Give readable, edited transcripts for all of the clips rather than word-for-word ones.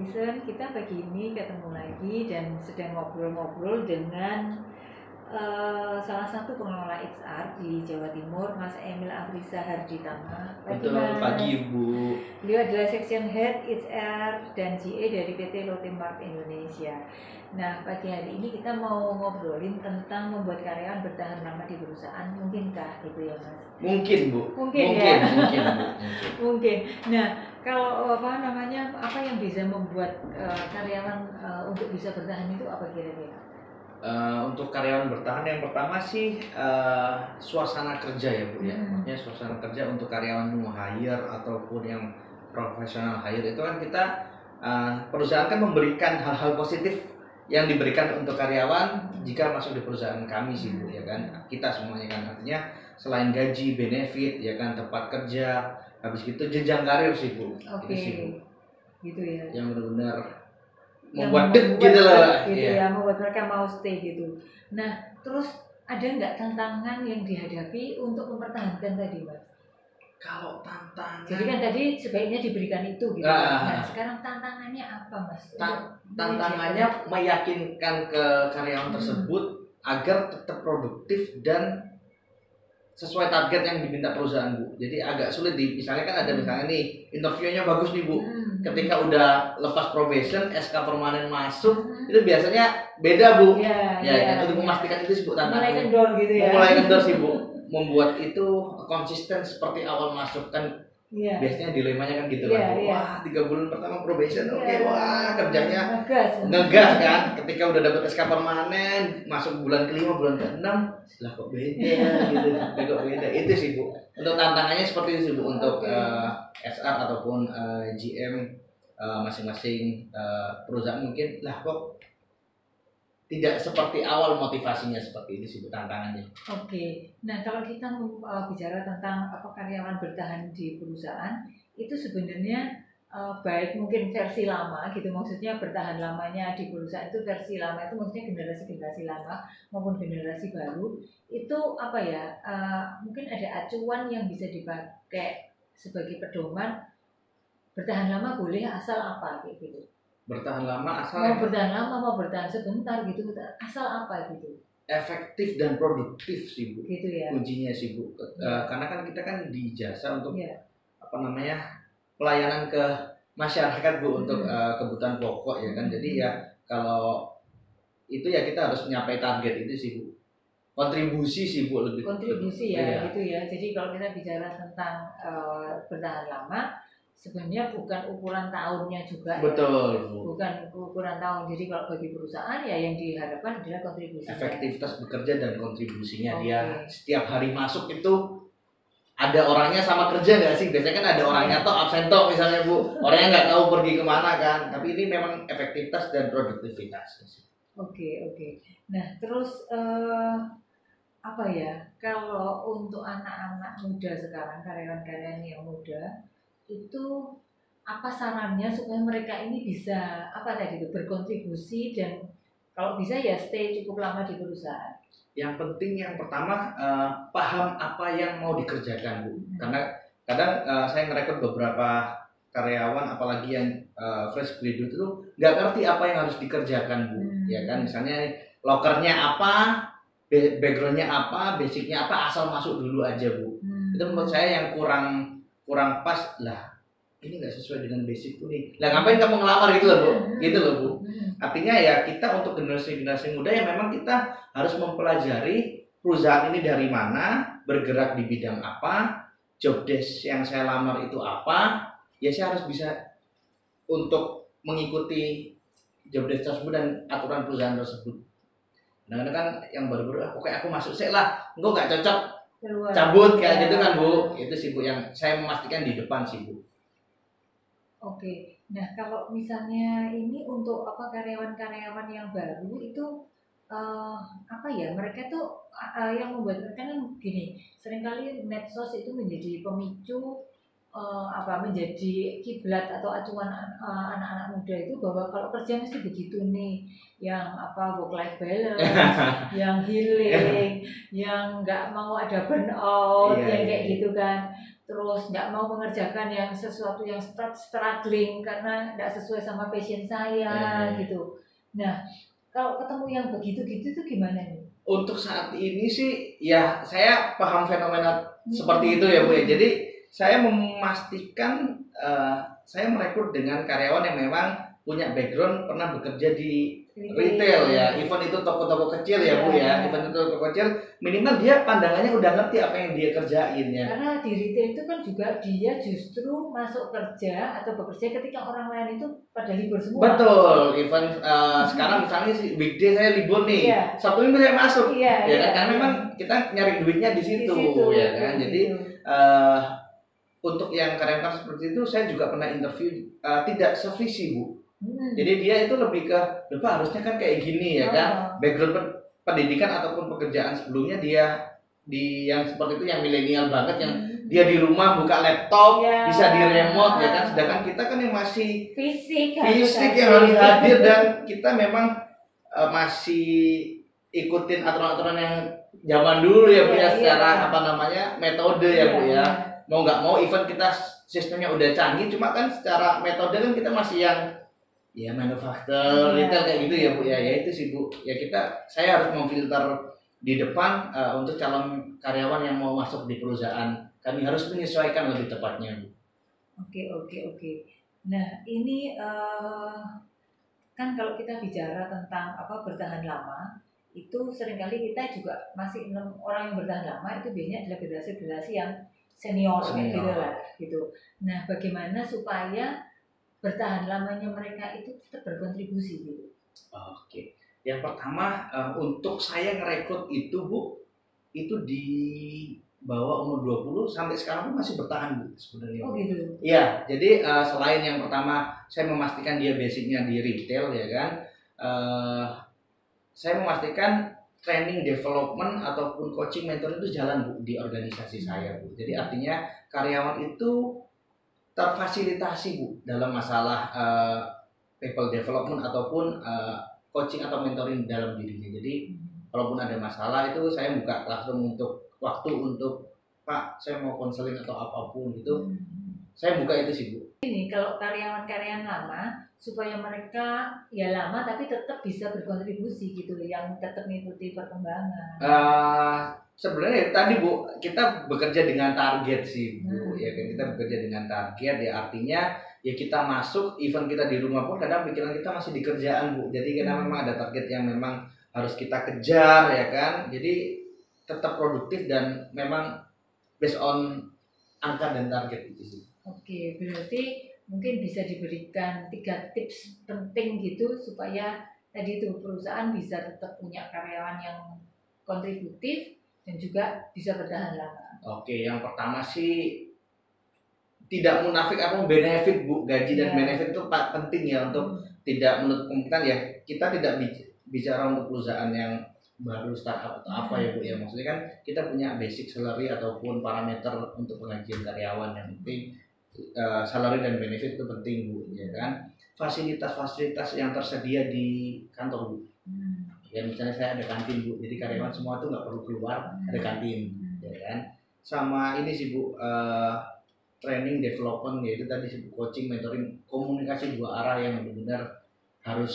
Listen, kita pagi ini ketemu lagi dan sedang ngobrol-ngobrol dengan salah satu pengelola HR di Jawa Timur, Mas Emil Afrisa Harditama. Betul, pagi Bu. Beliau adalah Section Head HR dan GA dari PT Lotte Mart Indonesia. Nah, pagi hari ini kita mau ngobrolin tentang membuat karyawan bertahan lama di perusahaan. Mungkinkah gitu ya, Mas? Mungkin Bu. Mungkin ya. Mungkin Bu. Mungkin. Nah, kalau apa yang bisa membuat karyawan untuk bisa bertahan itu apa kira-kira? Untuk karyawan bertahan yang pertama sih suasana kerja ya Bu ya. Maksudnya suasana kerja untuk karyawan new hire ataupun yang profesional hire itu kan kita perusahaan kan memberikan hal-hal positif yang diberikan untuk karyawan jika masuk di perusahaan kami sih Bu ya kan. Kita semuanya kan artinya selain gaji, benefit ya kan, tempat kerja, habis itu jenjang karir sih Bu. Oke. Gitu ya. Yang benar-benar membuat gitu loh. Gitu ya, membuat mereka mau stay gitu. Nah, terus ada nggak tantangan yang dihadapi untuk mempertahankan tadi, Mas? Kalau tantangan, jadi kan tadi sebaiknya diberikan itu gitu. Nah, sekarang tantangannya apa, Mas? Tantangannya meyakinkan ke karyawan tersebut agar tetap produktif dan sesuai target yang diminta perusahaan Bu. Jadi agak sulit misalnya kan ada misalnya nih interviewnya bagus nih Bu. Ketika udah lepas probation, SK permanen masuk, itu biasanya beda Bu. Untuk memastikan itu sih Bu tantangannya. Mulai kendor gitu ya. Mulai kendor sih Bu. Membuat itu konsisten seperti awal masuk kan. Biasanya dilemanya kan gitu kan. Wah, 3 bulan pertama probation, oke, wah kerjanya ngegas kan. Ketika udah dapet SK permanen, masuk bulan ke-5, bulan ke-6, lah kok beda gitu. Kok beda. Itu sih Bu. Untuk tantangannya seperti itu sih Bu untuk SR ataupun GM masing-masing perusahaan mungkin lah kok tidak seperti awal motivasinya seperti ini sih tantangannya. Oke. Nah, kalau kita bicara tentang karyawan bertahan di perusahaan, itu sebenarnya baik mungkin versi lama gitu, maksudnya bertahan lamanya di perusahaan itu versi lama itu maksudnya generasi lama maupun generasi baru itu mungkin ada acuan yang bisa dipakai sebagai pedoman bertahan lama boleh asal apa gitu. Bertahan lama asal mau bertahan sebentar gitu, asal apa gitu. Efektif dan produktif sih Bu. Gitu ya. Kuncinya sih Bu. Karena kan kita kan di jasa untuk pelayanan ke masyarakat Bu untuk kebutuhan pokok ya kan. Jadi ya kalau itu ya kita harus mencapai target itu sih Bu. Kontribusi sih Bu lebih. Kontribusi ya gitu ya. Jadi kalau kita bicara tentang bertahan lama sebenarnya bukan ukuran tahunnya juga. Betul. Bukan ukuran tahun. Jadi kalau bagi perusahaan ya yang diharapkan adalah kontribusi. Efektivitas bekerja dan kontribusinya. Dia setiap hari masuk itu ada orangnya sama kerja nggak sih? Biasanya kan ada orangnya toh absen toh misalnya Bu. Orangnya nggak tahu pergi kemana kan. Tapi ini memang efektivitas dan produktivitas. Oke. Nah terus kalau untuk anak-anak muda sekarang, karyawan-karyawan yang muda itu apa sarannya supaya mereka ini bisa berkontribusi dan kalau bisa ya stay cukup lama di perusahaan. Yang penting yang pertama paham apa yang mau dikerjakan Bu. Karena kadang saya ngerekrut beberapa karyawan apalagi yang fresh graduate itu nggak ngerti apa yang harus dikerjakan Bu. Ya kan misalnya lokernya apa, backgroundnya apa, basicnya apa, asal masuk dulu aja Bu. Itu menurut saya yang kurang pas lah, ini nggak sesuai dengan basic tuh nih. Lah ngapain kamu ngelamar gitu loh Bu? Gitu loh Bu. Artinya ya kita untuk generasi muda ya memang kita harus mempelajari perusahaan ini dari mana, bergerak di bidang apa, job desk yang saya lamar itu apa. Ya saya harus bisa untuk mengikuti job desk tersebut dan aturan perusahaan tersebut. Nah kan yang baru-baru oke aku masuk sih lah, engkau nggak cocok keluar. Cabut kayak gitu kan Bu. Itu sih Bu yang saya memastikan di depan sih Bu. Oke. Nah kalau misalnya ini untuk karyawan-karyawan yang baru itu mereka tuh yang membuat mereka kan gini, seringkali medsos itu menjadi pemicu menjadi kiblat atau acuan anak-anak muda itu bahwa kalau kerja mesti begitu nih, yang work life balance, yang healing, yang nggak mau ada burnout, yang kayak gitu kan. terus nggak mau mengerjakan yang sesuatu yang struggling karena nggak sesuai sama passion saya gitu. Nah, kalau ketemu yang begitu-gitu tuh gimana nih? Untuk saat ini sih ya saya paham fenomena seperti itu ya Bu ya. Jadi saya memastikan saya merekrut dengan karyawan yang memang punya background pernah bekerja di retail ya, even itu toko-toko kecil ya Bu ya, even itu toko kecil, minimal dia pandangannya udah ngerti apa yang dia kerjain ya. Karena di retail itu kan juga dia justru masuk kerja atau bekerja ketika orang lain itu pada libur semua. Betul, even sekarang misalnya weekday saya libur nih, Sabtu Minggu saya masuk, ya kan? Karena memang kita nyari duitnya di situ ya kan. Jadi untuk yang karyawan seperti itu saya juga pernah interview, tidak sevisi Bu. Jadi dia itu lebih ke, Pak harusnya kan kayak gini ya kan, background pendidikan ataupun pekerjaan sebelumnya dia di yang seperti itu yang milenial banget, yang dia di rumah buka laptop bisa di remote ya kan, sedangkan kita kan yang masih fisik yang harus hadir dan kita memang masih ikutin aturan-aturan yang zaman dulu ya Bu ya, secara apa namanya metode ya Bu ya, mau nggak mau even kita sistemnya udah canggih, cuma kan secara metode kan kita masih yang ya manufaktur, retail kayak gitu ya Bu ya. Ya itu sih Bu. Ya saya harus memfilter di depan untuk calon karyawan yang mau masuk di perusahaan. Kami harus menyesuaikan lebih tepatnya Bu. Oke. Nah, ini kan kalau kita bicara tentang bertahan lama, itu seringkali kita juga masih orang yang bertahan lama itu biasanya adalah generasi yang senior. Gitu. Nah, bagaimana supaya bertahan lamanya mereka itu tetap berkontribusi gitu? Oke. Yang pertama untuk saya ngerekrut itu Bu, itu di bawah umur 20 sampai sekarang pun masih bertahan Bu sebenarnya. Oh gitu. Iya, jadi selain yang pertama saya memastikan dia basicnya di retail ya kan. Saya memastikan training development ataupun coaching mentor itu jalan Bu di organisasi saya Bu. Jadi artinya karyawan itu terfasilitasi Bu dalam masalah people development ataupun coaching atau mentoring dalam dirinya. Jadi kalaupun ada masalah itu saya buka classroom untuk waktu untuk Pak saya mau konseling atau apapun gitu. Saya buka itu sih Bu. Ini kalau karyawan-karyawan lama supaya mereka ya lama tapi tetap bisa berkontribusi gitu, yang tetap mengikuti perkembangan. Sebenarnya tadi Bu, kita bekerja dengan target sih Bu, ya kan, kita bekerja dengan target ya, artinya ya kita masuk, even kita di rumah pun kadang pikiran kita masih di kerjaan Bu, jadi karena memang ada target yang memang harus kita kejar ya kan, jadi tetap produktif dan memang based on angka dan target itu sih. Oke, berarti mungkin bisa diberikan 3 tips penting gitu supaya tadi itu perusahaan bisa tetap punya karyawan yang kontributif dan juga bisa bertahan lama. Oke, yang pertama sih tidak munafik apa benefit Bu, gaji dan benefit itu penting ya untuk tidak menutup kemungkinan ya, kita tidak bicara untuk perusahaan yang baru startup atau apa ya Bu ya, maksudnya kan kita punya basic salary ataupun parameter untuk penggajian karyawan, yang penting salary dan benefit itu penting Bu ya kan. Fasilitas-fasilitas yang tersedia di kantor Bu. Ya misalnya saya ada kantin Bu, jadi karyawan semua tuh nggak perlu keluar, ada kantin, ya kan. Sama ini sih Bu, training development, yaitu tadi sih coaching, mentoring, komunikasi 2 arah yang benar-benar harus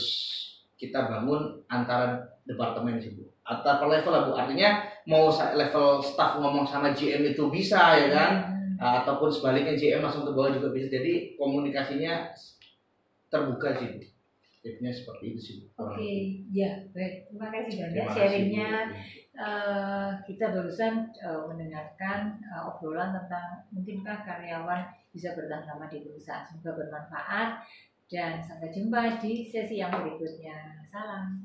kita bangun antara departemen sih Bu, atau level lah Bu. Artinya mau level staff ngomong sama GM itu bisa ya kan, ataupun sebaliknya GM langsung ke bawah juga bisa. Jadi komunikasinya terbuka sih Bu. Tipsnya seperti itu sih. Oke, ya baik. Terima kasih banyak sharingnya. Kita barusan mendengarkan obrolan tentang mungkinkah karyawan bisa bertahan lama di perusahaan. Semoga bermanfaat dan sampai jumpa di sesi yang berikutnya. Salam.